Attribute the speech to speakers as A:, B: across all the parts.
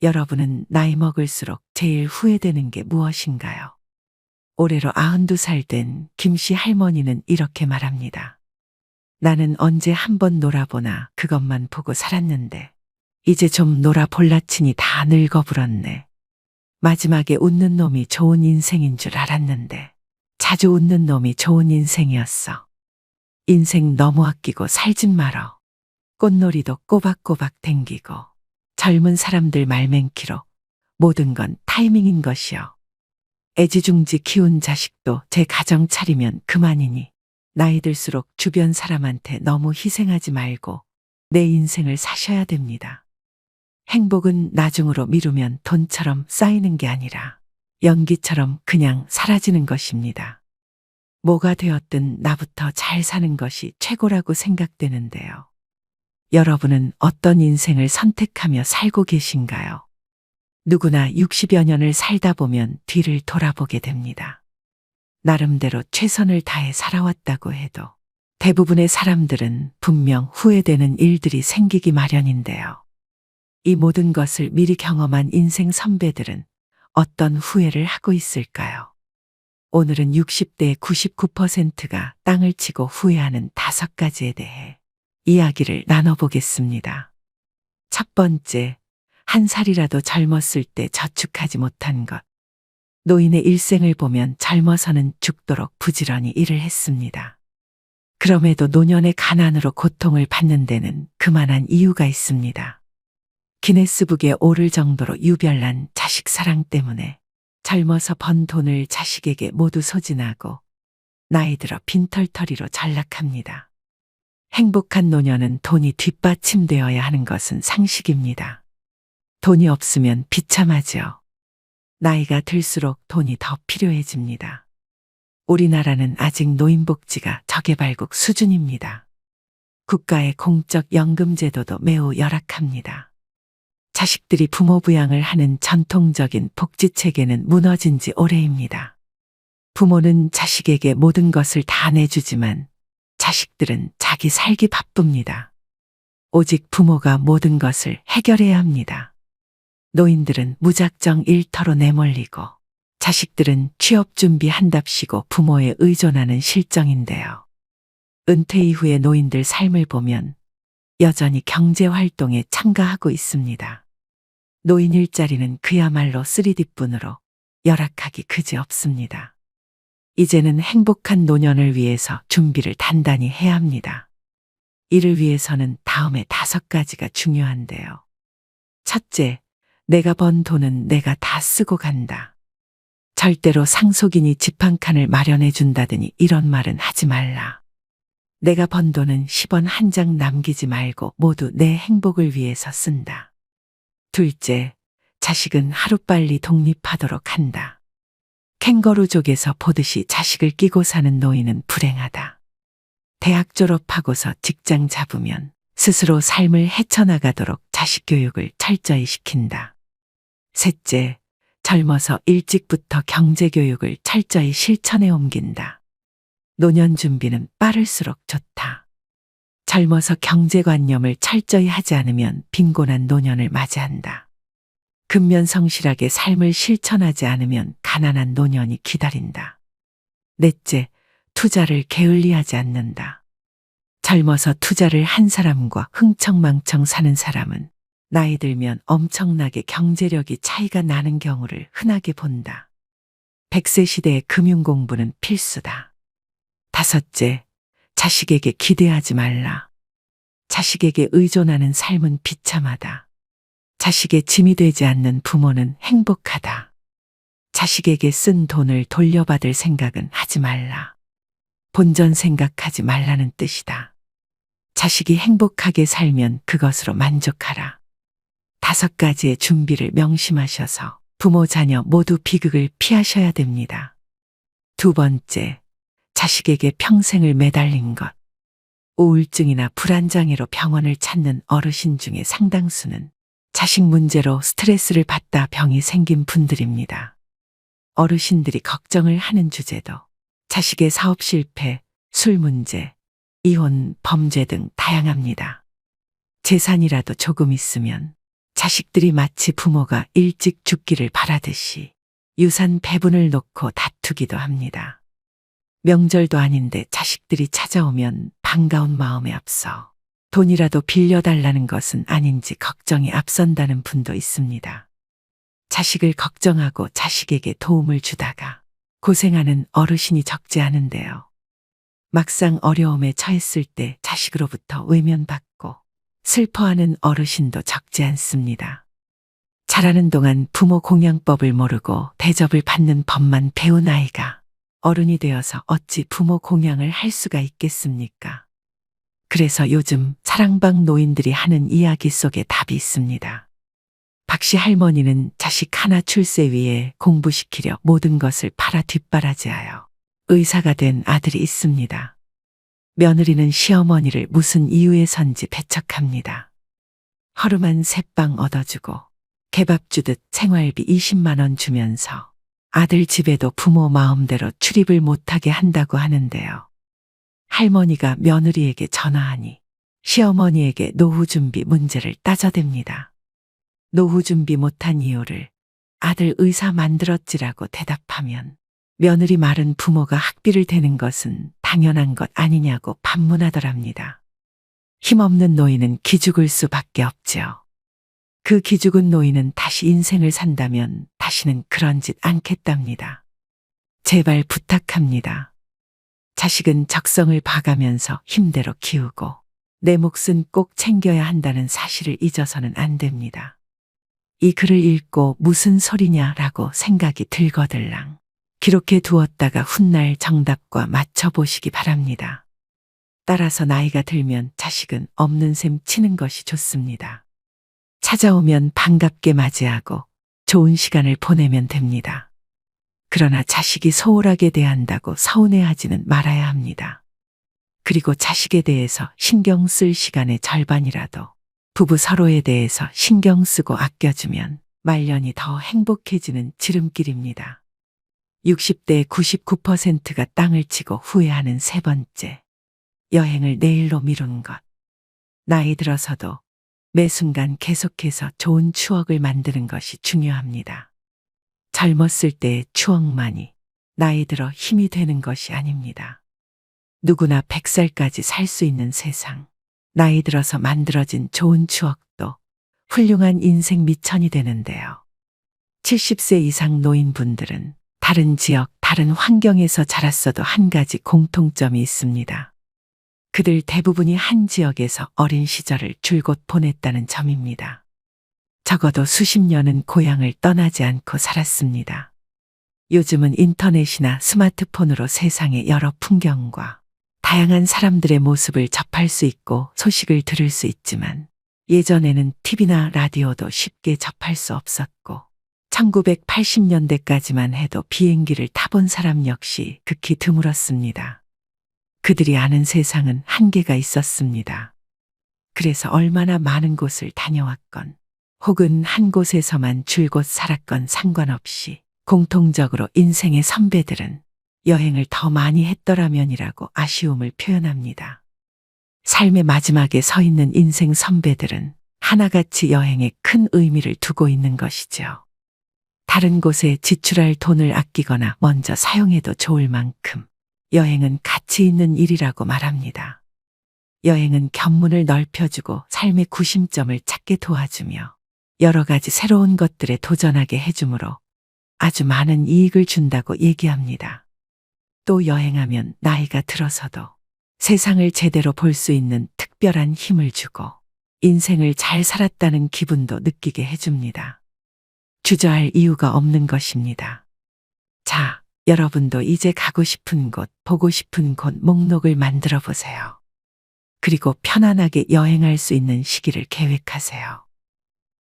A: 여러분은 나이 먹을수록 제일 후회되는 게 무엇인가요? 올해로 92살 된 김씨 할머니는 이렇게 말합니다. 나는 언제 한번 놀아보나 그것만 보고 살았는데 이제 좀 놀아볼라치니 다 늙어불었네. 마지막에 웃는 놈이 좋은 인생인 줄 알았는데 자주 웃는 놈이 좋은 인생이었어. 인생 너무 아끼고 살진 말어. 꽃놀이도 꼬박꼬박 댕기고 젊은 사람들 말맹키로 모든 건 타이밍인 것이요. 애지중지 키운 자식도 제 가정 차리면 그만이니 나이 들수록 주변 사람한테 너무 희생하지 말고 내 인생을 사셔야 됩니다. 행복은 나중으로 미루면 돈처럼 쌓이는 게 아니라 연기처럼 그냥 사라지는 것입니다. 뭐가 되었든 나부터 잘 사는 것이 최고라고 생각되는데요. 여러분은 어떤 인생을 선택하며 살고 계신가요? 누구나 60여 년을 살다 보면 뒤를 돌아보게 됩니다. 나름대로 최선을 다해 살아왔다고 해도 대부분의 사람들은 분명 후회되는 일들이 생기기 마련인데요. 이 모든 것을 미리 경험한 인생 선배들은 어떤 후회를 하고 있을까요? 오늘은 60대의 99%가 땅을 치고 후회하는 5가지에 대해 이야기를 나눠보겠습니다. 첫 번째, 한 살이라도 젊었을 때 저축하지 못한 것. 노인의 일생을 보면 젊어서는 죽도록 부지런히 일을 했습니다. 그럼에도 노년의 가난으로 고통을 받는 데는 그만한 이유가 있습니다. 기네스북에 오를 정도로 유별난 자식 사랑 때문에 젊어서 번 돈을 자식에게 모두 소진하고 나이 들어 빈털터리로 전락합니다. 행복한 노년은 돈이 뒷받침되어야 하는 것은 상식입니다. 돈이 없으면 비참하죠. 나이가 들수록 돈이 더 필요해집니다. 우리나라는 아직 노인복지가 저개발국 수준입니다. 국가의 공적 연금 제도도 매우 열악합니다. 자식들이 부모 부양을 하는 전통적인 복지 체계는 무너진 지 오래입니다. 부모는 자식에게 모든 것을 다 내주지만 자식들은 자기 살기 바쁩니다. 오직 부모가 모든 것을 해결해야 합니다. 노인들은 무작정 일터로 내몰리고 자식들은 취업 준비한답시고 부모에 의존하는 실정인데요. 은퇴 이후의 노인들 삶을 보면 여전히 경제활동에 참가하고 있습니다. 노인 일자리는 그야말로 3D뿐으로 열악하기 그지없습니다. 이제는 행복한 노년을 위해서 준비를 단단히 해야 합니다. 이를 위해서는 다음에 5가지가 중요한데요. 첫째, 내가 번 돈은 내가 다 쓰고 간다. 절대로 상속인이 집 한 칸을 마련해 준다더니 이런 말은 하지 말라. 내가 번 돈은 10원 한 장 남기지 말고 모두 내 행복을 위해서 쓴다. 둘째, 자식은 하루빨리 독립하도록 한다. 캥거루족에서 보듯이 자식을 끼고 사는 노인은 불행하다. 대학 졸업하고서 직장 잡으면 스스로 삶을 헤쳐나가도록 자식 교육을 철저히 시킨다. 셋째, 젊어서 일찍부터 경제교육을 철저히 실천에 옮긴다. 노년 준비는 빠를수록 좋다. 젊어서 경제관념을 철저히 하지 않으면 빈곤한 노년을 맞이한다. 근면성실하게 삶을 실천하지 않으면 가난한 노년이 기다린다. 넷째, 투자를 게을리하지 않는다. 젊어서 투자를 한 사람과 흥청망청 사는 사람은 나이 들면 엄청나게 경제력이 차이가 나는 경우를 흔하게 본다. 100세 시대의 금융공부는 필수다. 다섯째, 자식에게 기대하지 말라. 자식에게 의존하는 삶은 비참하다. 자식의 짐이 되지 않는 부모는 행복하다. 자식에게 쓴 돈을 돌려받을 생각은 하지 말라. 본전 생각하지 말라는 뜻이다. 자식이 행복하게 살면 그것으로 만족하라. 5가지의 준비를 명심하셔서 부모 자녀 모두 비극을 피하셔야 됩니다. 두 번째, 자식에게 평생을 매달린 것. 우울증이나 불안장애로 병원을 찾는 어르신 중에 상당수는 자식 문제로 스트레스를 받다 병이 생긴 분들입니다. 어르신들이 걱정을 하는 주제도 자식의 사업 실패, 술 문제, 이혼, 범죄 등 다양합니다. 재산이라도 조금 있으면 자식들이 마치 부모가 일찍 죽기를 바라듯이 유산 배분을 놓고 다투기도 합니다. 명절도 아닌데 자식들이 찾아오면 반가운 마음에 앞서 돈이라도 빌려달라는 것은 아닌지 걱정이 앞선다는 분도 있습니다. 자식을 걱정하고 자식에게 도움을 주다가 고생하는 어르신이 적지 않은데요. 막상 어려움에 처했을 때 자식으로부터 외면받고 슬퍼하는 어르신도 적지 않습니다. 자라는 동안 부모 공양법을 모르고 대접을 받는 법만 배운 아이가 어른이 되어서 어찌 부모 공양을 할 수가 있겠습니까? 그래서 요즘 사랑방 노인들이 하는 이야기 속에 답이 있습니다. 박씨 할머니는 자식 하나 출세 위해 공부시키려 모든 것을 팔아 뒷바라지하여 의사가 된 아들이 있습니다. 며느리는 시어머니를 무슨 이유에선지 배척합니다. 허름한 새빵 얻어주고 개밥 주듯 생활비 20만 원 주면서 아들 집에도 부모 마음대로 출입을 못하게 한다고 하는데요. 할머니가 며느리에게 전화하니 시어머니에게 노후 준비 문제를 따져댑니다. 노후 준비 못한 이유를 아들 의사 만들었지라고 대답하면 며느리 말은 부모가 학비를 대는 것은 당연한 것 아니냐고 반문하더랍니다. 힘없는 노인은 기죽을 수밖에 없지요. 그 기죽은 노인은 다시 인생을 산다면 다시는 그런 짓 않겠답니다. 제발 부탁합니다. 자식은 적성을 봐가면서 힘대로 키우고 내 몫은 꼭 챙겨야 한다는 사실을 잊어서는 안 됩니다. 이 글을 읽고 무슨 소리냐라고 생각이 들거들랑 기록해 두었다가 훗날 정답과 맞춰보시기 바랍니다. 따라서 나이가 들면 자식은 없는 셈 치는 것이 좋습니다. 찾아오면 반갑게 맞이하고 좋은 시간을 보내면 됩니다. 그러나 자식이 소홀하게 대한다고 서운해하지는 말아야 합니다. 그리고 자식에 대해서 신경 쓸 시간의 절반이라도 부부 서로에 대해서 신경 쓰고 아껴주면 말년이 더 행복해지는 지름길입니다. 60대 99%가 땅을 치고 후회하는 세 번째, 여행을 내일로 미룬 것. 나이 들어서도 매 순간 계속해서 좋은 추억을 만드는 것이 중요합니다. 젊었을 때의 추억만이 나이 들어 힘이 되는 것이 아닙니다. 누구나 100살까지 살 수 있는 세상, 나이 들어서 만들어진 좋은 추억도 훌륭한 인생 미천이 되는데요. 70세 이상 노인분들은 다른 지역, 다른 환경에서 자랐어도 한 가지 공통점이 있습니다. 그들 대부분이 한 지역에서 어린 시절을 줄곧 보냈다는 점입니다. 적어도 수십 년은 고향을 떠나지 않고 살았습니다. 요즘은 인터넷이나 스마트폰으로 세상의 여러 풍경과 다양한 사람들의 모습을 접할 수 있고 소식을 들을 수 있지만 예전에는 TV나 라디오도 쉽게 접할 수 없었고 1980년대까지만 해도 비행기를 타본 사람 역시 극히 드물었습니다. 그들이 아는 세상은 한계가 있었습니다. 그래서 얼마나 많은 곳을 다녀왔건 혹은 한 곳에서만 줄곧 살았건 상관없이 공통적으로 인생의 선배들은 여행을 더 많이 했더라면이라고 아쉬움을 표현합니다. 삶의 마지막에 서 있는 인생 선배들은 하나같이 여행에 큰 의미를 두고 있는 것이죠. 다른 곳에 지출할 돈을 아끼거나 먼저 사용해도 좋을 만큼 여행은 가치 있는 일이라고 말합니다. 여행은 견문을 넓혀주고 삶의 구심점을 찾게 도와주며 여러 가지 새로운 것들에 도전하게 해주므로 아주 많은 이익을 준다고 얘기합니다. 또 여행하면 나이가 들어서도 세상을 제대로 볼 수 있는 특별한 힘을 주고 인생을 잘 살았다는 기분도 느끼게 해줍니다. 주저할 이유가 없는 것입니다. 자, 여러분도 이제 가고 싶은 곳, 보고 싶은 곳 목록을 만들어 보세요. 그리고 편안하게 여행할 수 있는 시기를 계획하세요.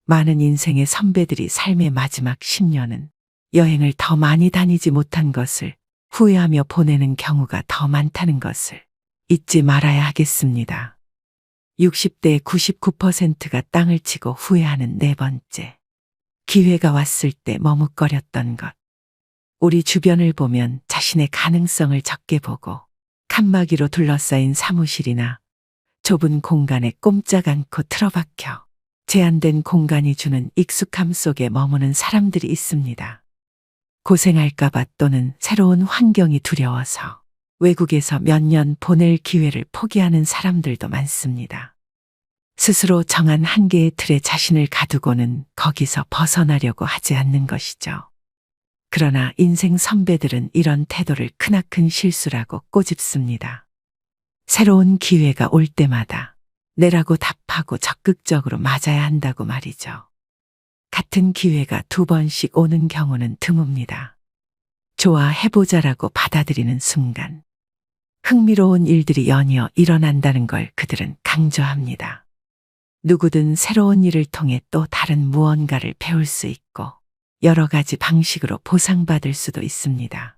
A: 많은 인생의 선배들이 삶의 마지막 10년은 여행을 더 많이 다니지 못한 것을 후회하며 보내는 경우가 더 많다는 것을 잊지 말아야 하겠습니다. 60대 99%가 땅을 치고 후회하는 네 번째, 기회가 왔을 때 머뭇거렸던 것. 우리 주변을 보면 자신의 가능성을 적게 보고 칸막이로 둘러싸인 사무실이나 좁은 공간에 꼼짝 않고 틀어박혀 제한된 공간이 주는 익숙함 속에 머무는 사람들이 있습니다. 고생할까봐 또는 새로운 환경이 두려워서 외국에서 몇 년 보낼 기회를 포기하는 사람들도 많습니다. 스스로 정한 한계의 틀에 자신을 가두고는 거기서 벗어나려고 하지 않는 것이죠. 그러나 인생 선배들은 이런 태도를 크나큰 실수라고 꼬집습니다. 새로운 기회가 올 때마다 내라고 답하고 적극적으로 맞아야 한다고 말이죠. 같은 기회가 2번씩 오는 경우는 드뭅니다. 좋아해보자라고 받아들이는 순간 흥미로운 일들이 연이어 일어난다는 걸 그들은 강조합니다. 누구든 새로운 일을 통해 또 다른 무언가를 배울 수 있고 여러 가지 방식으로 보상받을 수도 있습니다.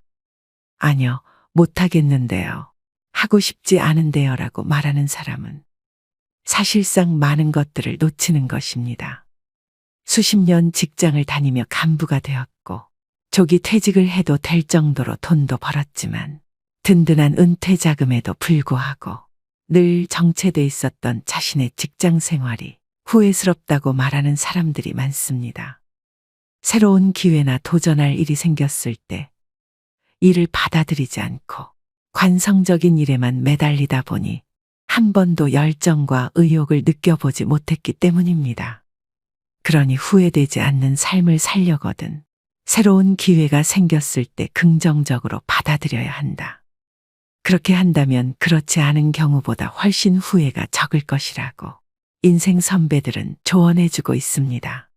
A: 아니요, 못하겠는데요. 하고 싶지 않은데요 라고 말하는 사람은 사실상 많은 것들을 놓치는 것입니다. 수십 년 직장을 다니며 간부가 되었고 조기 퇴직을 해도 될 정도로 돈도 벌었지만 든든한 은퇴 자금에도 불구하고 늘 정체돼 있었던 자신의 직장 생활이 후회스럽다고 말하는 사람들이 많습니다. 새로운 기회나 도전할 일이 생겼을 때 이를 받아들이지 않고 관성적인 일에만 매달리다 보니 한 번도 열정과 의욕을 느껴보지 못했기 때문입니다. 그러니 후회되지 않는 삶을 살려거든 새로운 기회가 생겼을 때 긍정적으로 받아들여야 한다. 그렇게 한다면 그렇지 않은 경우보다 훨씬 후회가 적을 것이라고 인생 선배들은 조언해주고 있습니다.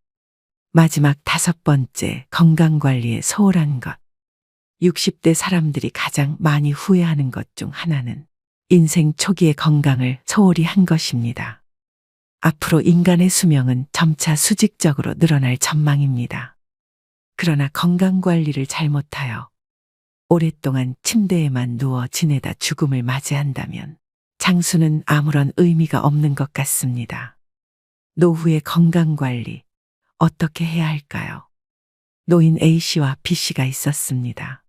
A: 마지막 5번째, 건강관리에 소홀한 것. 60대 사람들이 가장 많이 후회하는 것 중 하나는 인생 초기의 건강을 소홀히 한 것입니다. 앞으로 인간의 수명은 점차 수직적으로 늘어날 전망입니다. 그러나 건강관리를 잘못하여 오랫동안 침대에만 누워 지내다 죽음을 맞이한다면 장수는 아무런 의미가 없는 것 같습니다. 노후의 건강관리, 어떻게 해야 할까요? 노인 A씨와 B씨가 있었습니다.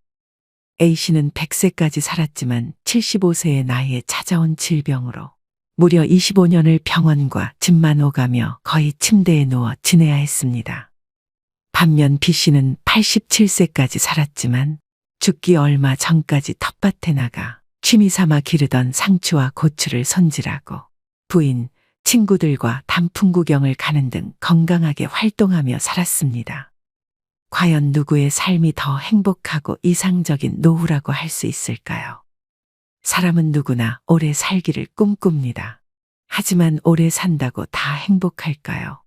A: A씨는 100세까지 살았지만 75세의 나이에 찾아온 질병으로 무려 25년을 병원과 집만 오가며 거의 침대에 누워 지내야 했습니다. 반면 B씨는 87세까지 살았지만 죽기 얼마 전까지 텃밭에 나가 취미삼아 기르던 상추와 고추를 손질하고 부인, 친구들과 단풍 구경을 가는 등 건강하게 활동하며 살았습니다. 과연 누구의 삶이 더 행복하고 이상적인 노후라고 할 수 있을까요? 사람은 누구나 오래 살기를 꿈꿉니다. 하지만 오래 산다고 다 행복할까요?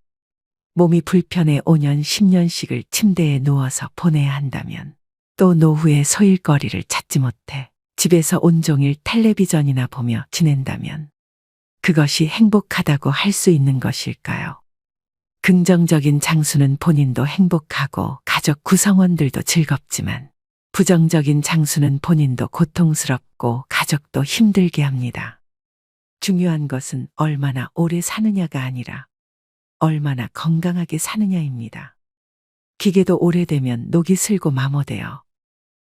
A: 몸이 불편해 5년, 10년씩을 침대에 누워서 보내야 한다면 또 노후에 소일거리를 찾지 못해 집에서 온종일 텔레비전이나 보며 지낸다면 그것이 행복하다고 할 수 있는 것일까요? 긍정적인 장수는 본인도 행복하고 가족 구성원들도 즐겁지만 부정적인 장수는 본인도 고통스럽고 가족도 힘들게 합니다. 중요한 것은 얼마나 오래 사느냐가 아니라 얼마나 건강하게 사느냐입니다. 기계도 오래되면 녹이 슬고 마모되어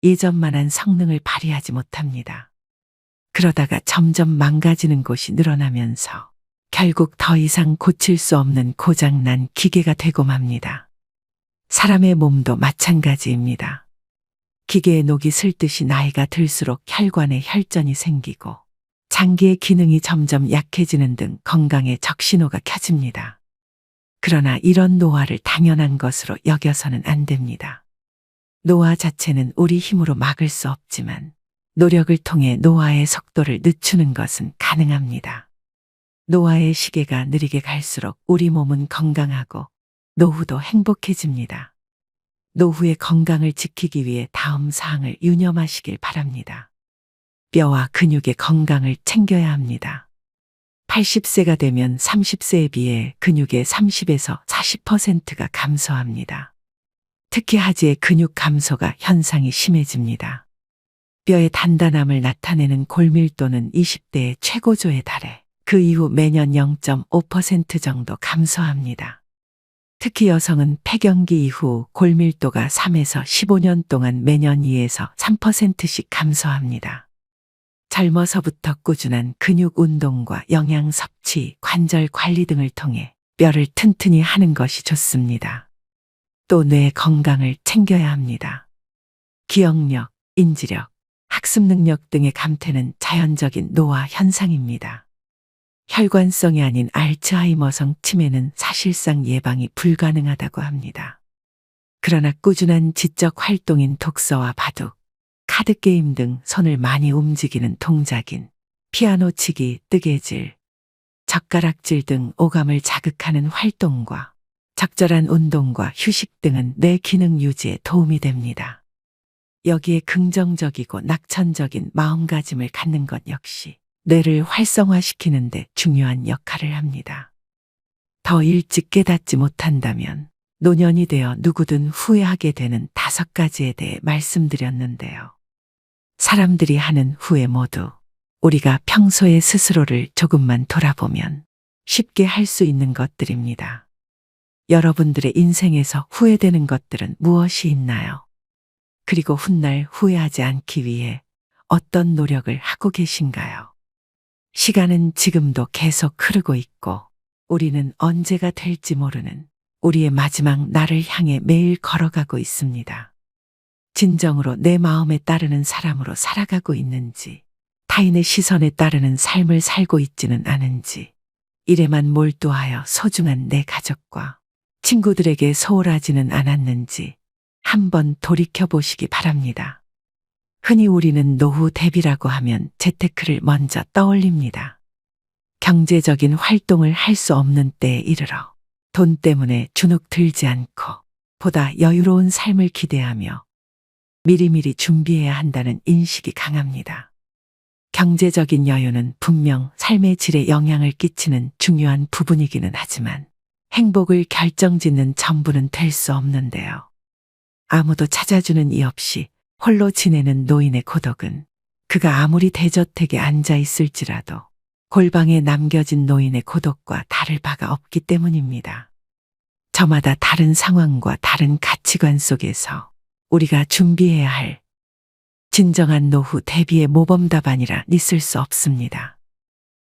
A: 예전만한 성능을 발휘하지 못합니다. 그러다가 점점 망가지는 곳이 늘어나면서 결국 더 이상 고칠 수 없는 고장난 기계가 되고 맙니다. 사람의 몸도 마찬가지입니다. 기계의 녹이 슬듯이 나이가 들수록 혈관에 혈전이 생기고 장기의 기능이 점점 약해지는 등 건강에 적신호가 켜집니다. 그러나 이런 노화를 당연한 것으로 여겨서는 안 됩니다. 노화 자체는 우리 힘으로 막을 수 없지만 노력을 통해 노화의 속도를 늦추는 것은 가능합니다. 노화의 시계가 느리게 갈수록 우리 몸은 건강하고 노후도 행복해집니다. 노후의 건강을 지키기 위해 다음 사항을 유념하시길 바랍니다. 뼈와 근육의 건강을 챙겨야 합니다. 80세가 되면 30세에 비해 근육의 30에서 40%가 감소합니다. 특히 하지의 근육 감소가 현상이 심해집니다. 뼈의 단단함을 나타내는 골밀도는 20대의 최고조에 달해 그 이후 매년 0.5% 정도 감소합니다. 특히 여성은 폐경기 이후 골밀도가 3에서 15년 동안 매년 2에서 3%씩 감소합니다. 젊어서부터 꾸준한 근육 운동과 영양 섭취, 관절 관리 등을 통해 뼈를 튼튼히 하는 것이 좋습니다. 또 뇌 건강을 챙겨야 합니다. 기억력, 인지력, 학습 능력 등의 감퇴는 자연적인 노화 현상입니다. 혈관성이 아닌 알츠하이머성 치매는 사실상 예방이 불가능하다고 합니다. 그러나 꾸준한 지적 활동인 독서와 바둑, 카드게임 등 손을 많이 움직이는 동작인 피아노 치기, 뜨개질, 젓가락질 등 오감을 자극하는 활동과 적절한 운동과 휴식 등은 뇌 기능 유지에 도움이 됩니다. 여기에 긍정적이고 낙천적인 마음가짐을 갖는 것 역시 뇌를 활성화시키는 데 중요한 역할을 합니다. 더 일찍 깨닫지 못한다면 노년이 되어 누구든 후회하게 되는 5가지에 대해 말씀드렸는데요. 사람들이 하는 후회 모두 우리가 평소에 스스로를 조금만 돌아보면 쉽게 할 수 있는 것들입니다. 여러분들의 인생에서 후회되는 것들은 무엇이 있나요? 그리고 훗날 후회하지 않기 위해 어떤 노력을 하고 계신가요? 시간은 지금도 계속 흐르고 있고 우리는 언제가 될지 모르는 우리의 마지막 날을 향해 매일 걸어가고 있습니다. 진정으로 내 마음에 따르는 사람으로 살아가고 있는지, 타인의 시선에 따르는 삶을 살고 있지는 않은지, 일에만 몰두하여 소중한 내 가족과 친구들에게 소홀하지는 않았는지 한번 돌이켜보시기 바랍니다. 흔히 우리는 노후 대비라고 하면 재테크를 먼저 떠올립니다. 경제적인 활동을 할 수 없는 때에 이르러 돈 때문에 주눅 들지 않고 보다 여유로운 삶을 기대하며 미리미리 준비해야 한다는 인식이 강합니다. 경제적인 여유는 분명 삶의 질에 영향을 끼치는 중요한 부분이기는 하지만 행복을 결정짓는 전부는 될 수 없는데요. 아무도 찾아주는 이 없이 홀로 지내는 노인의 고독은 그가 아무리 대저택에 앉아 있을지라도 골방에 남겨진 노인의 고독과 다를 바가 없기 때문입니다. 저마다 다른 상황과 다른 가치관 속에서 우리가 준비해야 할 진정한 노후 대비의 모범 답안이라 있을 수 없습니다.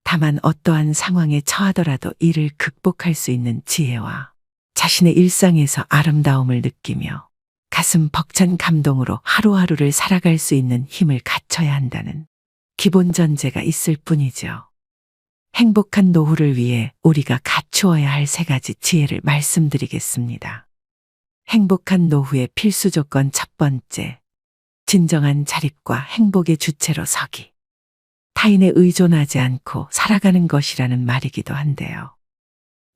A: 다만 어떠한 상황에 처하더라도 이를 극복할 수 있는 지혜와 자신의 일상에서 아름다움을 느끼며 가슴 벅찬 감동으로 하루하루를 살아갈 수 있는 힘을 갖춰야 한다는 기본 전제가 있을 뿐이죠. 행복한 노후를 위해 우리가 갖추어야 할 3가지 지혜를 말씀드리겠습니다. 행복한 노후의 필수 조건 첫 번째, 진정한 자립과 행복의 주체로 서기. 타인에 의존하지 않고 살아가는 것이라는 말이기도 한데요.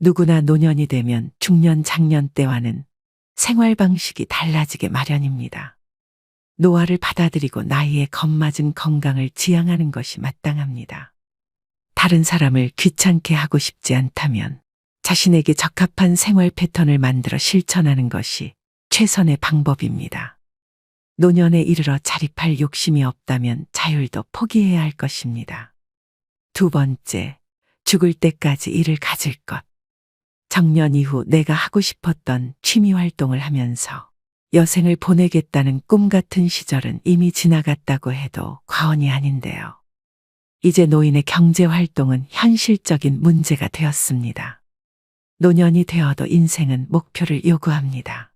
A: 누구나 노년이 되면 중년, 장년 때와는 생활 방식이 달라지게 마련입니다. 노화를 받아들이고 나이에 겁맞은 건강을 지향하는 것이 마땅합니다. 다른 사람을 귀찮게 하고 싶지 않다면 자신에게 적합한 생활 패턴을 만들어 실천하는 것이 최선의 방법입니다. 노년에 이르러 자립할 욕심이 없다면 자율도 포기해야 할 것입니다. 두 번째, 죽을 때까지 일을 가질 것. 정년 이후 내가 하고 싶었던 취미 활동을 하면서 여생을 보내겠다는 꿈 같은 시절은 이미 지나갔다고 해도 과언이 아닌데요. 이제 노인의 경제 활동은 현실적인 문제가 되었습니다. 노년이 되어도 인생은 목표를 요구합니다.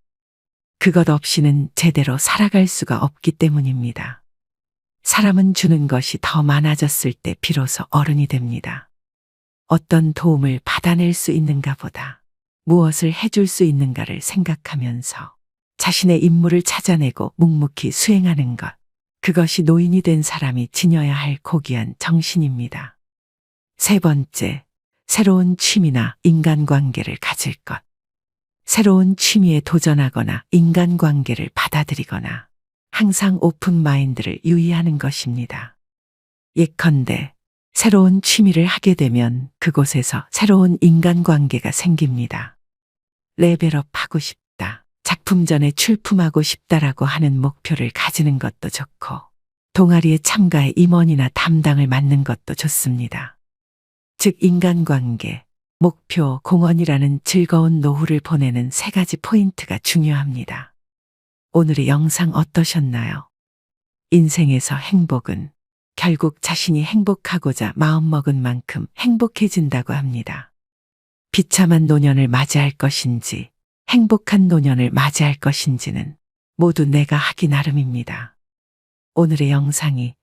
A: 그것 없이는 제대로 살아갈 수가 없기 때문입니다. 사람은 주는 것이 더 많아졌을 때 비로소 어른이 됩니다. 어떤 도움을 받아낼 수 있는가 보다 무엇을 해줄 수 있는가를 생각하면서 자신의 임무를 찾아내고 묵묵히 수행하는 것. 그것이 노인이 된 사람이 지녀야 할 고귀한 정신입니다. 세 번째, 새로운 취미나 인간관계를 가질 것. 새로운 취미에 도전하거나 인간관계를 받아들이거나 항상 오픈 마인드를 유의하는 것입니다. 예컨대 새로운 취미를 하게 되면 그곳에서 새로운 인간관계가 생깁니다. 레벨업 하고 싶다, 작품전에 출품하고 싶다라고 하는 목표를 가지는 것도 좋고 동아리에 참가해 임원이나 담당을 맡는 것도 좋습니다. 즉 인간관계, 목표, 공헌이라는 즐거운 노후를 보내는 3가지 포인트가 중요합니다. 오늘의 영상 어떠셨나요? 인생에서 행복은 결국 자신이 행복하고자 마음먹은 만큼 행복해진다고 합니다. 비참한 노년을 맞이할 것인지 행복한 노년을 맞이할 것인지는 모두 내가 하기 나름입니다. 오늘의 영상이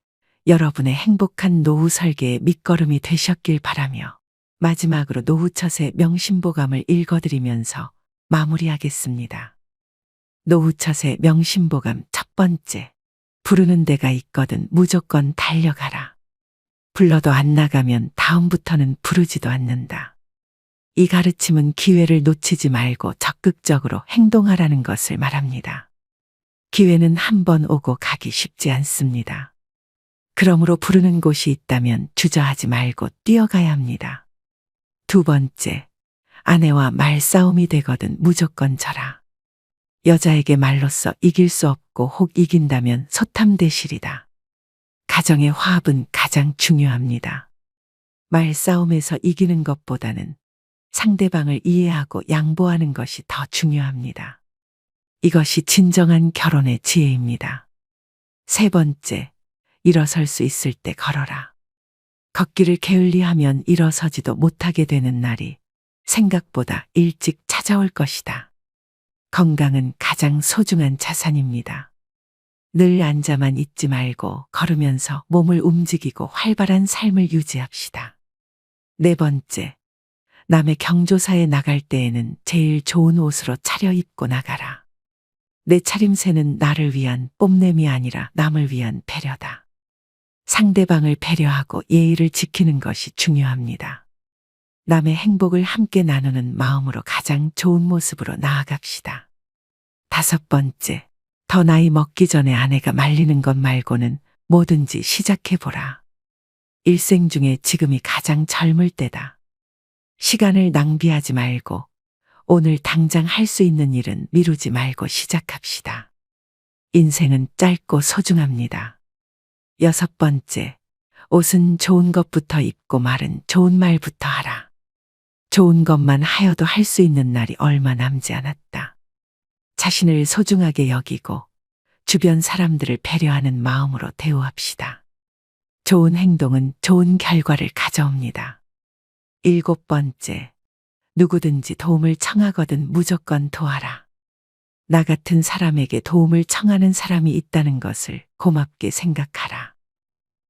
A: 여러분의 행복한 노후 설계의 밑거름이 되셨길 바라며 마지막으로 노후처세 명심보감을 읽어드리면서 마무리하겠습니다. 노후처세 명심보감 첫 번째. 부르는 데가 있거든 무조건 달려가라. 불러도 안 나가면 다음부터는 부르지도 않는다. 이 가르침은 기회를 놓치지 말고 적극적으로 행동하라는 것을 말합니다. 기회는 한 번 오고 가기 쉽지 않습니다. 그러므로 부르는 곳이 있다면 주저하지 말고 뛰어가야 합니다. 두 번째, 아내와 말싸움이 되거든 무조건 져라. 여자에게 말로써 이길 수 없고 혹 이긴다면 소탐대실이다. 가정의 화합은 가장 중요합니다. 말싸움에서 이기는 것보다는 상대방을 이해하고 양보하는 것이 더 중요합니다. 이것이 진정한 결혼의 지혜입니다. 세 번째, 일어설 수 있을 때 걸어라. 걷기를 게을리하면 일어서지도 못하게 되는 날이 생각보다 일찍 찾아올 것이다. 건강은 가장 소중한 자산입니다. 늘 앉아만 있지 말고 걸으면서 몸을 움직이고 활발한 삶을 유지합시다. 네 번째, 남의 경조사에 나갈 때에는 제일 좋은 옷으로 차려입고 나가라. 내 차림새는 나를 위한 뽐냄이 아니라 남을 위한 배려다. 상대방을 배려하고 예의를 지키는 것이 중요합니다. 남의 행복을 함께 나누는 마음으로 가장 좋은 모습으로 나아갑시다. 다섯 번째, 더 나이 먹기 전에 아내가 말리는 것 말고는 뭐든지 시작해보라. 일생 중에 지금이 가장 젊을 때다. 시간을 낭비하지 말고 오늘 당장 할 수 있는 일은 미루지 말고 시작합시다. 인생은 짧고 소중합니다. 여섯 번째, 옷은 좋은 것부터 입고 말은 좋은 말부터 하라. 좋은 것만 하여도 할 수 있는 날이 얼마 남지 않았다. 자신을 소중하게 여기고 주변 사람들을 배려하는 마음으로 대우합시다. 좋은 행동은 좋은 결과를 가져옵니다. 일곱 번째, 누구든지 도움을 청하거든 무조건 도와라. 나 같은 사람에게 도움을 청하는 사람이 있다는 것을 고맙게 생각하라.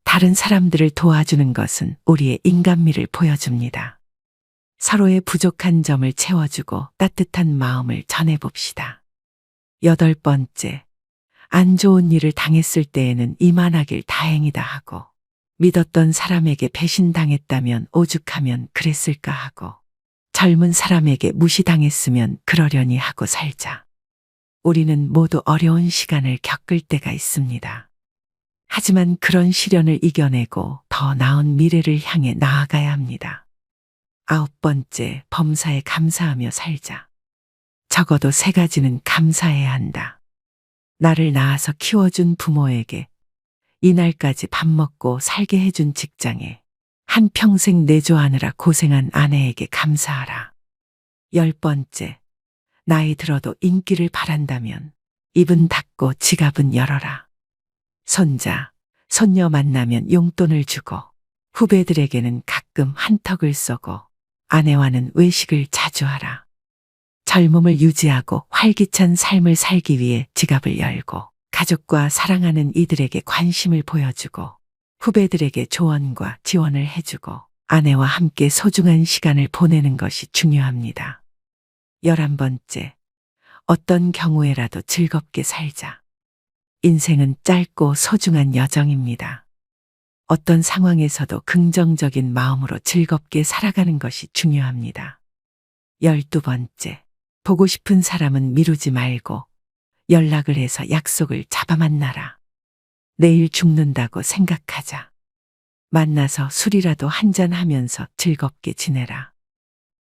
A: 다른 사람들을 도와주는 것은 우리의 인간미를 보여줍니다. 서로의 부족한 점을 채워주고 따뜻한 마음을 전해봅시다. 여덟 번째, 안 좋은 일을 당했을 때에는 이만하길 다행이다 하고 믿었던 사람에게 배신당했다면 오죽하면 그랬을까 하고 젊은 사람에게 무시당했으면 그러려니 하고 살자. 우리는 모두 어려운 시간을 겪을 때가 있습니다. 하지만 그런 시련을 이겨내고 더 나은 미래를 향해 나아가야 합니다. 아홉 번째, 범사에 감사하며 살자. 적어도 세 가지는 감사해야 한다. 나를 낳아서 키워준 부모에게, 이날까지 밥 먹고 살게 해준 직장에, 한평생 내조하느라 고생한 아내에게 감사하라. 열 번째, 나이 들어도 인기를 바란다면 입은 닫고 지갑은 열어라. 손자, 손녀 만나면 용돈을 주고 후배들에게는 가끔 한턱을 쏘고 아내와는 외식을 자주 하라. 젊음을 유지하고 활기찬 삶을 살기 위해 지갑을 열고 가족과 사랑하는 이들에게 관심을 보여주고 후배들에게 조언과 지원을 해주고 아내와 함께 소중한 시간을 보내는 것이 중요합니다. 11번째, 어떤 경우에라도 즐겁게 살자. 인생은 짧고 소중한 여정입니다. 어떤 상황에서도 긍정적인 마음으로 즐겁게 살아가는 것이 중요합니다. 12번째, 보고 싶은 사람은 미루지 말고 연락을 해서 약속을 잡아 만나라. 내일 죽는다고 생각하자. 만나서 술이라도 한잔하면서 즐겁게 지내라.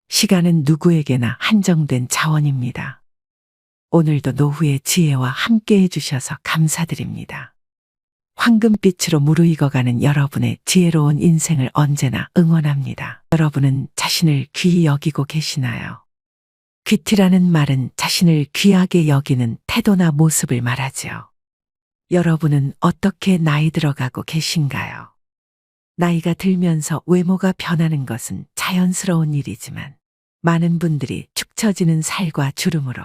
A: 시간은 누구에게나 한정된 자원입니다. 오늘도 노후의 지혜와 함께 해주셔서 감사드립니다. 황금빛으로 무르익어가는 여러분의 지혜로운 인생을 언제나 응원합니다. 여러분은 자신을 귀히 여기고 계시나요? 귀티라는 말은 자신을 귀하게 여기는 태도나 모습을 말하지요. 여러분은 어떻게 나이 들어가고 계신가요? 나이가 들면서 외모가 변하는 것은 자연스러운 일이지만 많은 분들이 축 처지는 살과 주름으로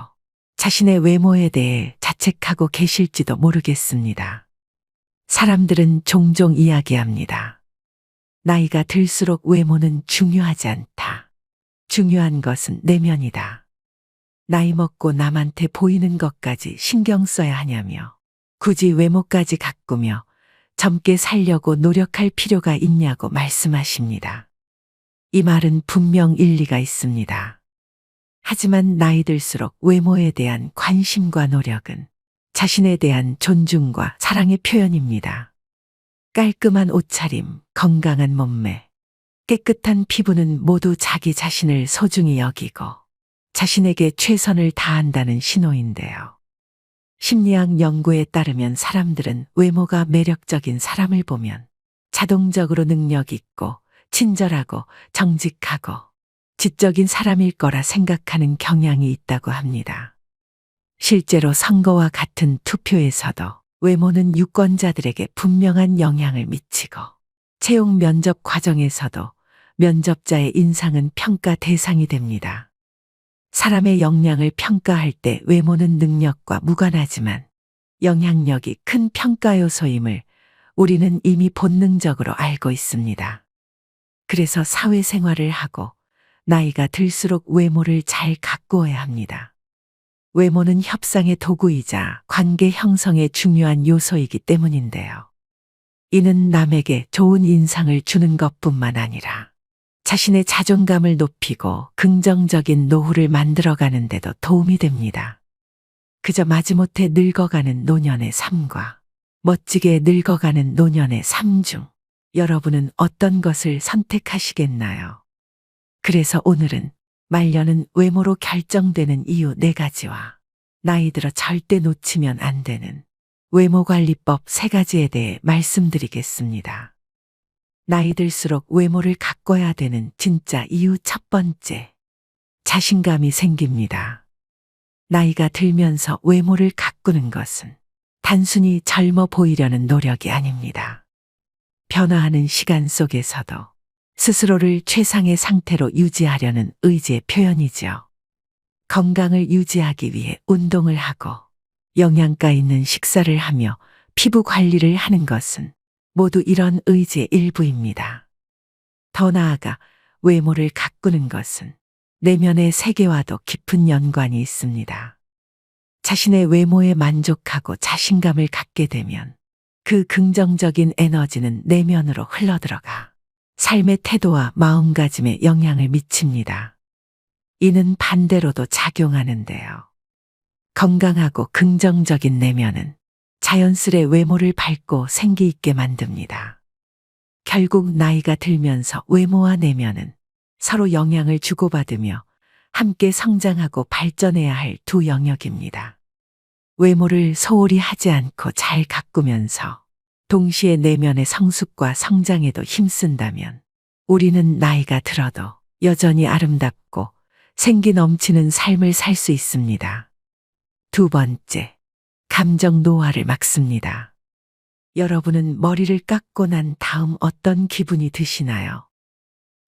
A: 자신의 외모에 대해 자책하고 계실지도 모르겠습니다. 사람들은 종종 이야기합니다. 나이가 들수록 외모는 중요하지 않다. 중요한 것은 내면이다. 나이 먹고 남한테 보이는 것까지 신경 써야 하냐며 굳이 외모까지 가꾸며 젊게 살려고 노력할 필요가 있냐고 말씀하십니다. 이 말은 분명 일리가 있습니다. 하지만 나이 들수록 외모에 대한 관심과 노력은 자신에 대한 존중과 사랑의 표현입니다. 깔끔한 옷차림, 건강한 몸매, 깨끗한 피부는 모두 자기 자신을 소중히 여기고 자신에게 최선을 다한다는 신호인데요. 심리학 연구에 따르면 사람들은 외모가 매력적인 사람을 보면 자동적으로 능력 있고 친절하고 정직하고 지적인 사람일 거라 생각하는 경향이 있다고 합니다. 실제로 선거와 같은 투표에서도 외모는 유권자들에게 분명한 영향을 미치고 채용 면접 과정에서도 면접자의 인상은 평가 대상이 됩니다. 사람의 역량을 평가할 때 외모는 능력과 무관하지만 영향력이 큰 평가 요소임을 우리는 이미 본능적으로 알고 있습니다. 그래서 사회생활을 하고 나이가 들수록 외모를 잘 가꾸어야 합니다. 외모는 협상의 도구이자 관계 형성의 중요한 요소이기 때문인데요. 이는 남에게 좋은 인상을 주는 것뿐만 아니라 자신의 자존감을 높이고 긍정적인 노후를 만들어가는 데도 도움이 됩니다. 그저 마지못해 늙어가는 노년의 삶과 멋지게 늙어가는 노년의 삶 중 여러분은 어떤 것을 선택하시겠나요? 그래서 오늘은 말년은 외모로 결정되는 이유 4가지와 나이 들어 절대 놓치면 안 되는 외모관리법 3가지에 대해 말씀드리겠습니다. 나이 들수록 외모를 가꿔야 되는 진짜 이유 첫 번째, 자신감이 생깁니다. 나이가 들면서 외모를 가꾸는 것은 단순히 젊어 보이려는 노력이 아닙니다. 변화하는 시간 속에서도 스스로를 최상의 상태로 유지하려는 의지의 표현이죠. 건강을 유지하기 위해 운동을 하고 영양가 있는 식사를 하며 피부 관리를 하는 것은 모두 이런 의지의 일부입니다. 더 나아가 외모를 가꾸는 것은 내면의 세계와도 깊은 연관이 있습니다. 자신의 외모에 만족하고 자신감을 갖게 되면 그 긍정적인 에너지는 내면으로 흘러들어가 삶의 태도와 마음가짐에 영향을 미칩니다. 이는 반대로도 작용하는데요. 건강하고 긍정적인 내면은 자연스레 외모를 밝고 생기 있게 만듭니다. 결국 나이가 들면서 외모와 내면은 서로 영향을 주고받으며 함께 성장하고 발전해야 할 두 영역입니다. 외모를 소홀히 하지 않고 잘 가꾸면서 동시에 내면의 성숙과 성장에도 힘쓴다면 우리는 나이가 들어도 여전히 아름답고 생기 넘치는 삶을 살 수 있습니다. 두 번째, 감정 노화를 막습니다. 여러분은 머리를 깎고 난 다음 어떤 기분이 드시나요?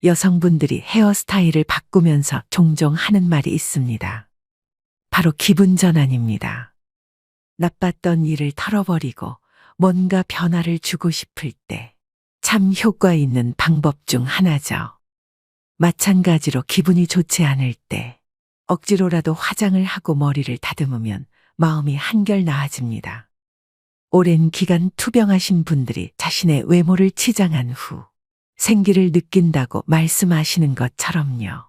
A: 여성분들이 헤어스타일을 바꾸면서 종종 하는 말이 있습니다. 바로 기분 전환입니다. 나빴던 일을 털어버리고 뭔가 변화를 주고 싶을 때 참 효과 있는 방법 중 하나죠. 마찬가지로 기분이 좋지 않을 때 억지로라도 화장을 하고 머리를 다듬으면 마음이 한결 나아집니다. 오랜 기간 투병하신 분들이 자신의 외모를 치장한 후 생기를 느낀다고 말씀하시는 것처럼요.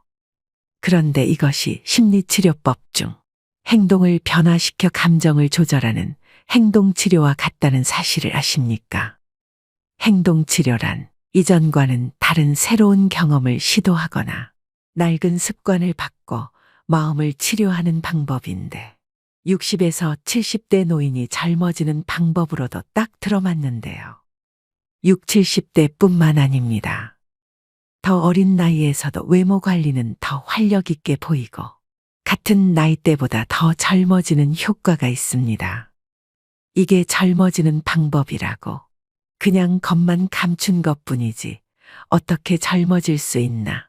A: 그런데 이것이 심리치료법 중 행동을 변화시켜 감정을 조절하는 행동치료와 같다는 사실을 아십니까? 행동치료란 이전과는 다른 새로운 경험을 시도하거나 낡은 습관을 바꿔 마음을 치료하는 방법인데 60에서 70대 노인이 젊어지는 방법으로도 딱 들어맞는데요. 6, 70대뿐만 아닙니다. 더 어린 나이에서도 외모 관리는 더 활력 있게 보이고 같은 나이대보다 더 젊어지는 효과가 있습니다. 이게 젊어지는 방법이라고 그냥 겉만 감춘 것뿐이지 어떻게 젊어질 수 있나.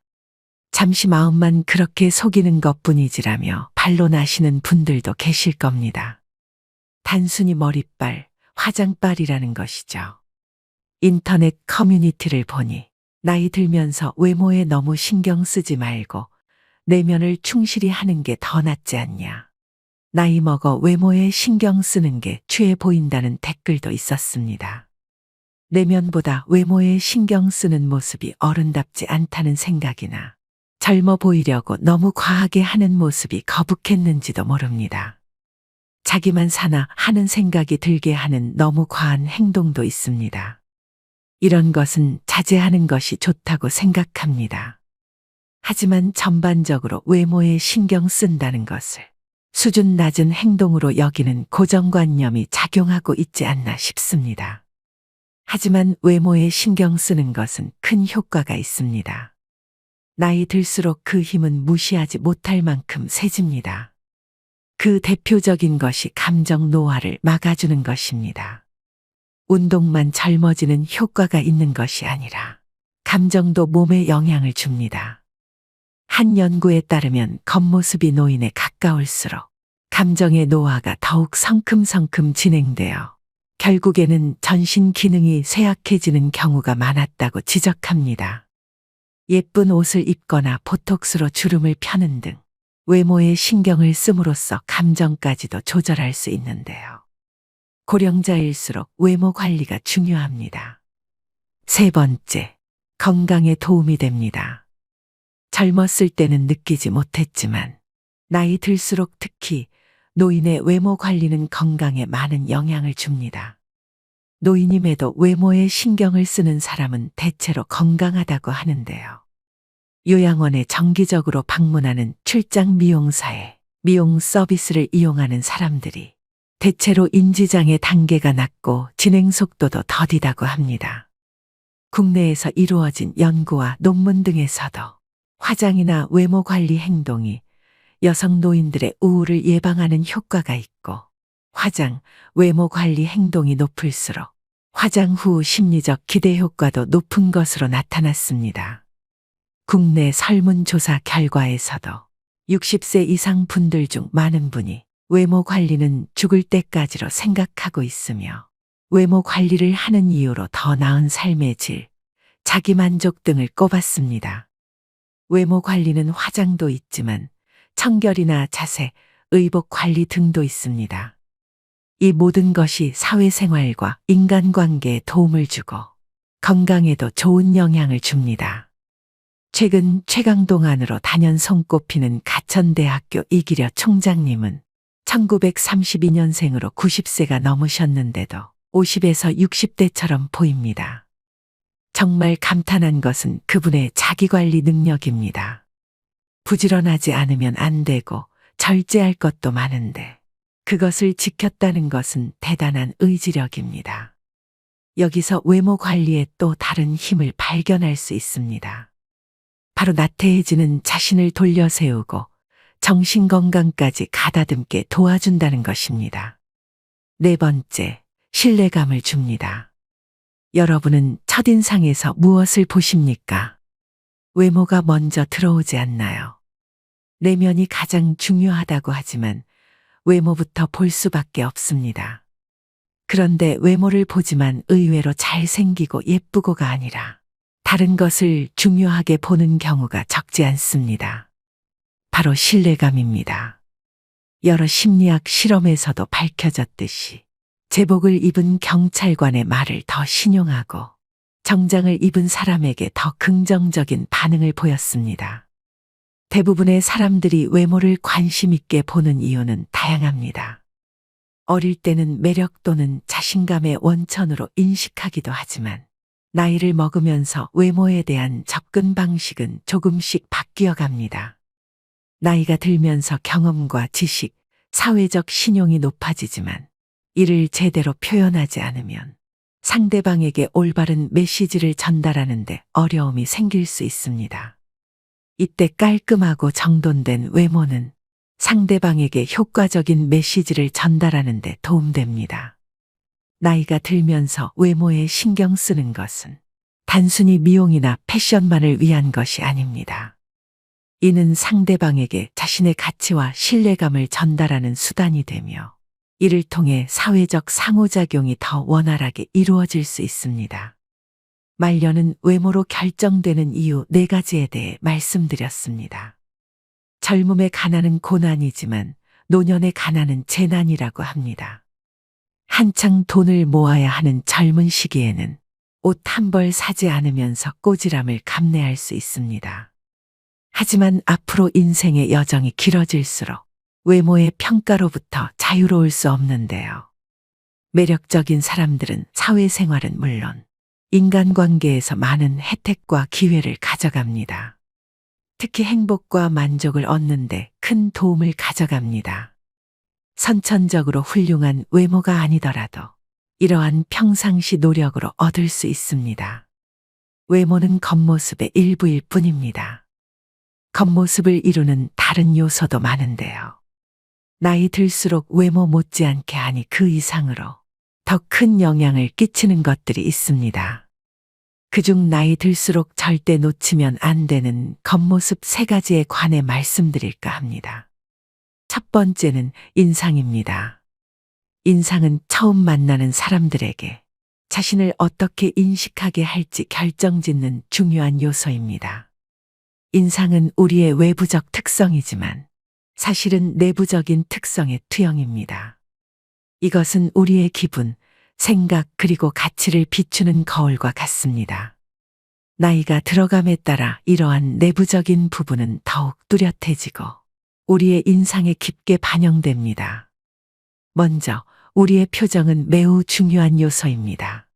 A: 잠시 마음만 그렇게 속이는 것뿐이지라며 반론하시는 분들도 계실 겁니다. 단순히 머리빨, 화장빨이라는 것이죠. 인터넷 커뮤니티를 보니 나이 들면서 외모에 너무 신경 쓰지 말고 내면을 충실히 하는 게 더 낫지 않냐. 나이 먹어 외모에 신경 쓰는 게 취해 보인다는 댓글도 있었습니다. 내면보다 외모에 신경 쓰는 모습이 어른답지 않다는 생각이나 젊어 보이려고 너무 과하게 하는 모습이 거북했는지도 모릅니다. 자기만 사나 하는 생각이 들게 하는 너무 과한 행동도 있습니다. 이런 것은 자제하는 것이 좋다고 생각합니다. 하지만 전반적으로 외모에 신경 쓴다는 것을 수준 낮은 행동으로 여기는 고정관념이 작용하고 있지 않나 싶습니다. 하지만 외모에 신경 쓰는 것은 큰 효과가 있습니다. 나이 들수록 그 힘은 무시하지 못할 만큼 세집니다. 그 대표적인 것이 감정 노화를 막아주는 것입니다. 운동만 젊어지는 효과가 있는 것이 아니라 감정도 몸에 영향을 줍니다. 한 연구에 따르면 겉모습이 노인에 가까울수록 감정의 노화가 더욱 성큼성큼 진행되어 결국에는 전신 기능이 쇠약해지는 경우가 많았다고 지적합니다. 예쁜 옷을 입거나 보톡스로 주름을 펴는 등 외모에 신경을 씀으로써 감정까지도 조절할 수 있는데요. 고령자일수록 외모 관리가 중요합니다. 세 번째, 건강에 도움이 됩니다. 젊었을 때는 느끼지 못했지만 나이 들수록 특히 노인의 외모 관리는 건강에 많은 영향을 줍니다. 노인임에도 외모에 신경을 쓰는 사람은 대체로 건강하다고 하는데요. 요양원에 정기적으로 방문하는 출장 미용사의 미용 서비스를 이용하는 사람들이 대체로 인지장애 단계가 낮고 진행 속도도 더디다고 합니다. 국내에서 이루어진 연구와 논문 등에서도 화장이나 외모 관리 행동이 여성 노인들의 우울을 예방하는 효과가 있고 화장, 외모 관리 행동이 높을수록 화장 후 심리적 기대 효과도 높은 것으로 나타났습니다. 국내 설문조사 결과에서도 60세 이상 분들 중 많은 분이 외모 관리는 죽을 때까지로 생각하고 있으며 외모 관리를 하는 이유로 더 나은 삶의 질, 자기만족 등을 꼽았습니다. 외모 관리는 화장도 있지만 청결이나 자세, 의복 관리 등도 있습니다. 이 모든 것이 사회생활과 인간관계에 도움을 주고 건강에도 좋은 영향을 줍니다. 최근 최강동 안으로 단연 손꼽히는 가천대학교 이기려 총장님은 1932년생으로 90세가 넘으셨는데도 50에서 60대처럼 보입니다. 정말 감탄한 것은 그분의 자기관리 능력입니다. 부지런하지 않으면 안 되고 절제할 것도 많은데 그것을 지켰다는 것은 대단한 의지력입니다. 여기서 외모 관리에 또 다른 힘을 발견할 수 있습니다. 바로 나태해지는 자신을 돌려 세우고 정신건강까지 가다듬게 도와준다는 것입니다. 네 번째, 신뢰감을 줍니다. 여러분은 첫인상에서 무엇을 보십니까? 외모가 먼저 들어오지 않나요? 내면이 가장 중요하다고 하지만 외모부터 볼 수밖에 없습니다. 그런데 외모를 보지만 의외로 잘생기고 예쁘고가 아니라 다른 것을 중요하게 보는 경우가 적지 않습니다. 바로 신뢰감입니다. 여러 심리학 실험에서도 밝혀졌듯이 제복을 입은 경찰관의 말을 더 신용하고 정장을 입은 사람에게 더 긍정적인 반응을 보였습니다. 대부분의 사람들이 외모를 관심 있게 보는 이유는 다양합니다. 어릴 때는 매력 또는 자신감의 원천으로 인식하기도 하지만 나이를 먹으면서 외모에 대한 접근 방식은 조금씩 바뀌어 갑니다. 나이가 들면서 경험과 지식, 사회적 신용이 높아지지만 이를 제대로 표현하지 않으면 상대방에게 올바른 메시지를 전달하는 데 어려움이 생길 수 있습니다. 이때 깔끔하고 정돈된 외모는 상대방에게 효과적인 메시지를 전달하는 데 도움됩니다. 나이가 들면서 외모에 신경 쓰는 것은 단순히 미용이나 패션만을 위한 것이 아닙니다. 이는 상대방에게 자신의 가치와 신뢰감을 전달하는 수단이 되며 이를 통해 사회적 상호작용이 더 원활하게 이루어질 수 있습니다. 말년은 외모로 결정되는 이유 4가지에 대해 말씀드렸습니다. 젊음의 가난은 고난이지만 노년의 가난은 재난이라고 합니다. 한창 돈을 모아야 하는 젊은 시기에는 옷 한 벌 사지 않으면서 꼬지람을 감내할 수 있습니다. 하지만 앞으로 인생의 여정이 길어질수록 외모의 평가로부터 자유로울 수 없는데요. 매력적인 사람들은 사회생활은 물론 인간관계에서 많은 혜택과 기회를 가져갑니다. 특히 행복과 만족을 얻는데 큰 도움을 가져갑니다. 선천적으로 훌륭한 외모가 아니더라도 이러한 평상시 노력으로 얻을 수 있습니다. 외모는 겉모습의 일부일 뿐입니다. 겉모습을 이루는 다른 요소도 많은데요. 나이 들수록 외모 못지않게 아니 그 이상으로 더 큰 영향을 끼치는 것들이 있습니다. 그중 나이 들수록 절대 놓치면 안 되는 겉모습 3가지에 관해 말씀드릴까 합니다. 첫 번째는 인상입니다. 인상은 처음 만나는 사람들에게 자신을 어떻게 인식하게 할지 결정짓는 중요한 요소입니다. 인상은 우리의 외부적 특성이지만 사실은 내부적인 특성의 투영입니다. 이것은 우리의 기분, 생각 그리고 가치를 비추는 거울과 같습니다. 나이가 들어감에 따라 이러한 내부적인 부분은 더욱 뚜렷해지고 우리의 인상에 깊게 반영됩니다. 먼저 우리의 표정은 매우 중요한 요소입니다.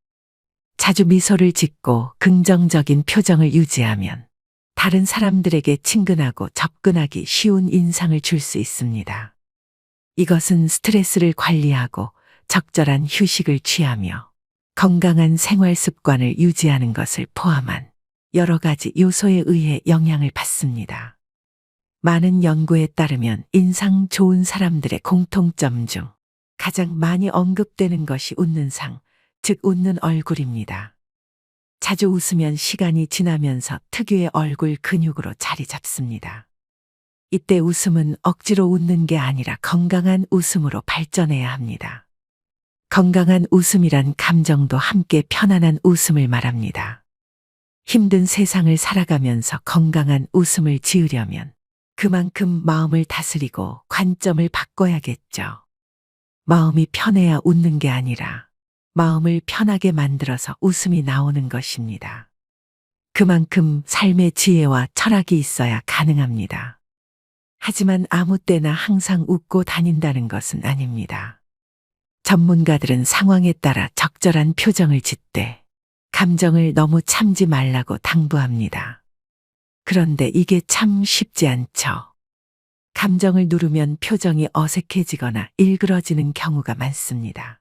A: 자주 미소를 짓고 긍정적인 표정을 유지하면 다른 사람들에게 친근하고 접근하기 쉬운 인상을 줄 수 있습니다. 이것은 스트레스를 관리하고 적절한 휴식을 취하며 건강한 생활 습관을 유지하는 것을 포함한 여러 가지 요소에 의해 영향을 받습니다. 많은 연구에 따르면 인상 좋은 사람들의 공통점 중 가장 많이 언급되는 것이 웃는 상, 즉 웃는 얼굴입니다. 자주 웃으면 시간이 지나면서 특유의 얼굴 근육으로 자리 잡습니다. 이때 웃음은 억지로 웃는 게 아니라 건강한 웃음으로 발전해야 합니다. 건강한 웃음이란 감정도 함께 편안한 웃음을 말합니다. 힘든 세상을 살아가면서 건강한 웃음을 지으려면 그만큼 마음을 다스리고 관점을 바꿔야겠죠. 마음이 편해야 웃는 게 아니라 마음을 편하게 만들어서 웃음이 나오는 것입니다. 그만큼 삶의 지혜와 철학이 있어야 가능합니다. 하지만 아무 때나 항상 웃고 다닌다는 것은 아닙니다. 전문가들은 상황에 따라 적절한 표정을 짓되 감정을 너무 참지 말라고 당부합니다. 그런데 이게 참 쉽지 않죠. 감정을 누르면 표정이 어색해지거나 일그러지는 경우가 많습니다.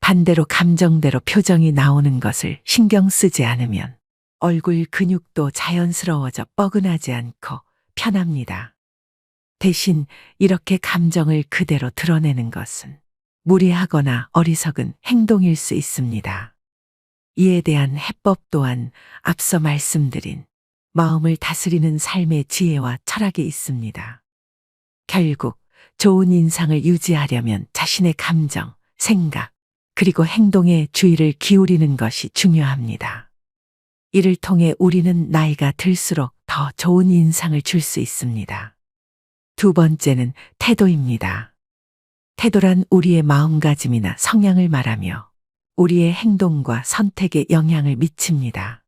A: 반대로 감정대로 표정이 나오는 것을 신경 쓰지 않으면 얼굴 근육도 자연스러워져 뻐근하지 않고 편합니다. 대신 이렇게 감정을 그대로 드러내는 것은 무리하거나 어리석은 행동일 수 있습니다. 이에 대한 해법 또한 앞서 말씀드린 마음을 다스리는 삶의 지혜와 철학이 있습니다. 결국 좋은 인상을 유지하려면 자신의 감정, 생각, 그리고 행동에 주의를 기울이는 것이 중요합니다. 이를 통해 우리는 나이가 들수록 더 좋은 인상을 줄 수 있습니다. 두 번째는 태도입니다. 태도란 우리의 마음가짐이나 성향을 말하며 우리의 행동과 선택에 영향을 미칩니다.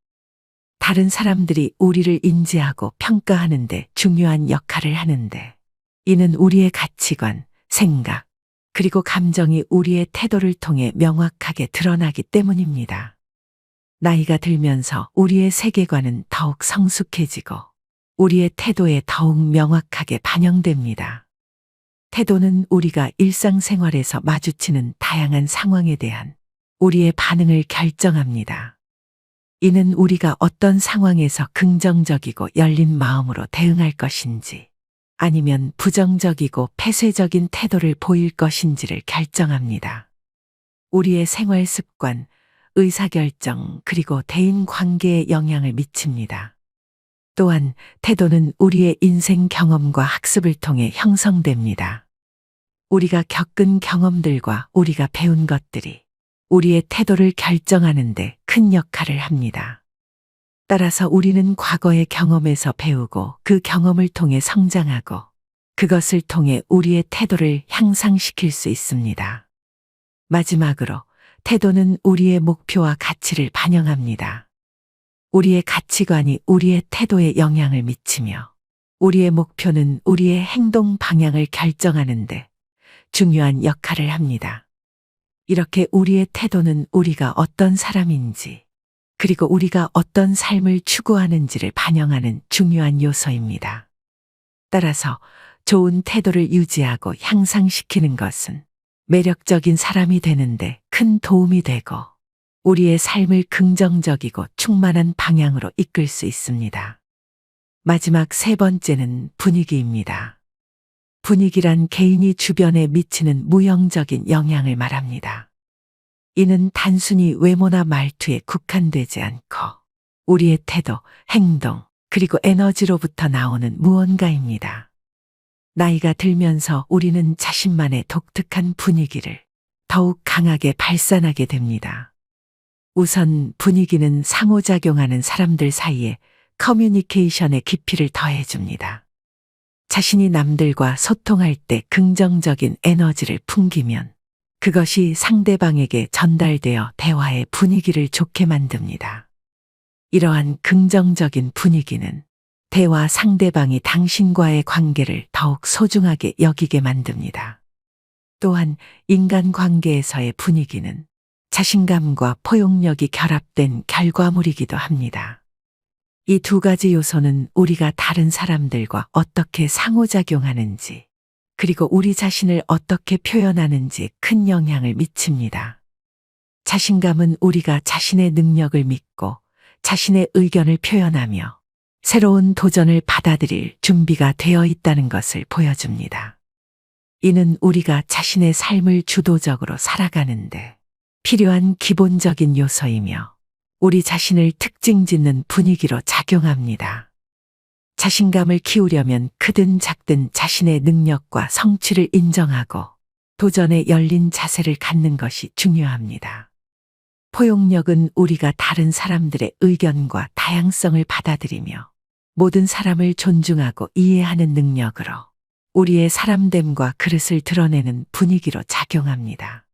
A: 다른 사람들이 우리를 인지하고 평가하는 데 중요한 역할을 하는데 이는 우리의 가치관, 생각, 그리고 감정이 우리의 태도를 통해 명확하게 드러나기 때문입니다. 나이가 들면서 우리의 세계관은 더욱 성숙해지고 우리의 태도에 더욱 명확하게 반영됩니다. 태도는 우리가 일상생활에서 마주치는 다양한 상황에 대한 우리의 반응을 결정합니다. 이는 우리가 어떤 상황에서 긍정적이고 열린 마음으로 대응할 것인지 아니면 부정적이고 폐쇄적인 태도를 보일 것인지를 결정합니다. 우리의 생활 습관, 의사결정 그리고 대인 관계에 영향을 미칩니다. 또한 태도는 우리의 인생 경험과 학습을 통해 형성됩니다. 우리가 겪은 경험들과 우리가 배운 것들이 우리의 태도를 결정하는데 큰 역할을 합니다. 따라서 우리는 과거의 경험에서 배우고 그 경험을 통해 성장하고 그것을 통해 우리의 태도를 향상시킬 수 있습니다. 마지막으로 태도는 우리의 목표와 가치를 반영합니다. 우리의 가치관이 우리의 태도에 영향을 미치며 우리의 목표는 우리의 행동 방향을 결정하는데 중요한 역할을 합니다. 이렇게 우리의 태도는 우리가 어떤 사람인지 그리고 우리가 어떤 삶을 추구하는지를 반영하는 중요한 요소입니다. 따라서 좋은 태도를 유지하고 향상시키는 것은 매력적인 사람이 되는데 큰 도움이 되고 우리의 삶을 긍정적이고 충만한 방향으로 이끌 수 있습니다. 마지막 세 번째는 분위기입니다. 분위기란 개인이 주변에 미치는 무형적인 영향을 말합니다. 이는 단순히 외모나 말투에 국한되지 않고 우리의 태도, 행동, 그리고 에너지로부터 나오는 무언가입니다. 나이가 들면서 우리는 자신만의 독특한 분위기를 더욱 강하게 발산하게 됩니다. 우선 분위기는 상호작용하는 사람들 사이에 커뮤니케이션의 깊이를 더해줍니다. 자신이 남들과 소통할 때 긍정적인 에너지를 풍기면 그것이 상대방에게 전달되어 대화의 분위기를 좋게 만듭니다. 이러한 긍정적인 분위기는 대화 상대방이 당신과의 관계를 더욱 소중하게 여기게 만듭니다. 또한 인간관계에서의 분위기는 자신감과 포용력이 결합된 결과물이기도 합니다. 이 두 가지 요소는 우리가 다른 사람들과 어떻게 상호작용하는지, 그리고 우리 자신을 어떻게 표현하는지 큰 영향을 미칩니다. 자신감은 우리가 자신의 능력을 믿고 자신의 의견을 표현하며 새로운 도전을 받아들일 준비가 되어 있다는 것을 보여줍니다. 이는 우리가 자신의 삶을 주도적으로 살아가는데 필요한 기본적인 요소이며 우리 자신을 특징 짓는 분위기로 작용합니다. 자신감을 키우려면 크든 작든 자신의 능력과 성취를 인정하고 도전에 열린 자세를 갖는 것이 중요합니다. 포용력은 우리가 다른 사람들의 의견과 다양성을 받아들이며 모든 사람을 존중하고 이해하는 능력으로 우리의 사람됨과 그릇을 드러내는 분위기로 작용합니다.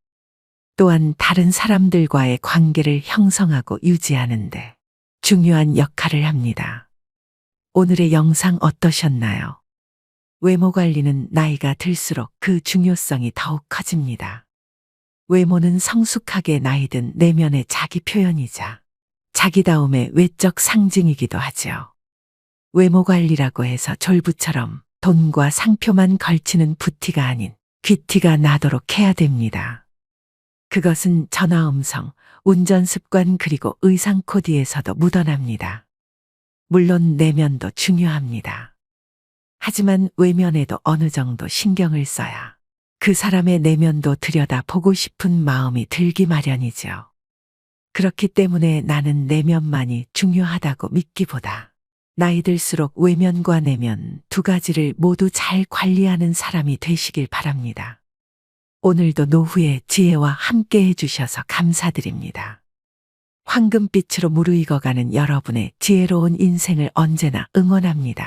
A: 또한 다른 사람들과의 관계를 형성하고 유지하는데 중요한 역할을 합니다. 오늘의 영상 어떠셨나요? 외모 관리는 나이가 들수록 그 중요성이 더욱 커집니다. 외모는 성숙하게 나이든 내면의 자기 표현이자 자기다움의 외적 상징이기도 하죠. 외모 관리라고 해서 졸부처럼 돈과 상표만 걸치는 부티가 아닌 귀티가 나도록 해야 됩니다. 그것은 전화음성, 운전 습관 그리고 의상 코디에서도 묻어납니다. 물론 내면도 중요합니다. 하지만 외면에도 어느 정도 신경을 써야 그 사람의 내면도 들여다보고 싶은 마음이 들기 마련이죠. 그렇기 때문에 나는 내면만이 중요하다고 믿기보다 나이 들수록 외면과 내면 두 가지를 모두 잘 관리하는 사람이 되시길 바랍니다. 오늘도 노후의 지혜와 함께 해주셔서 감사드립니다. 황금빛으로 무르익어가는 여러분의 지혜로운 인생을 언제나 응원합니다.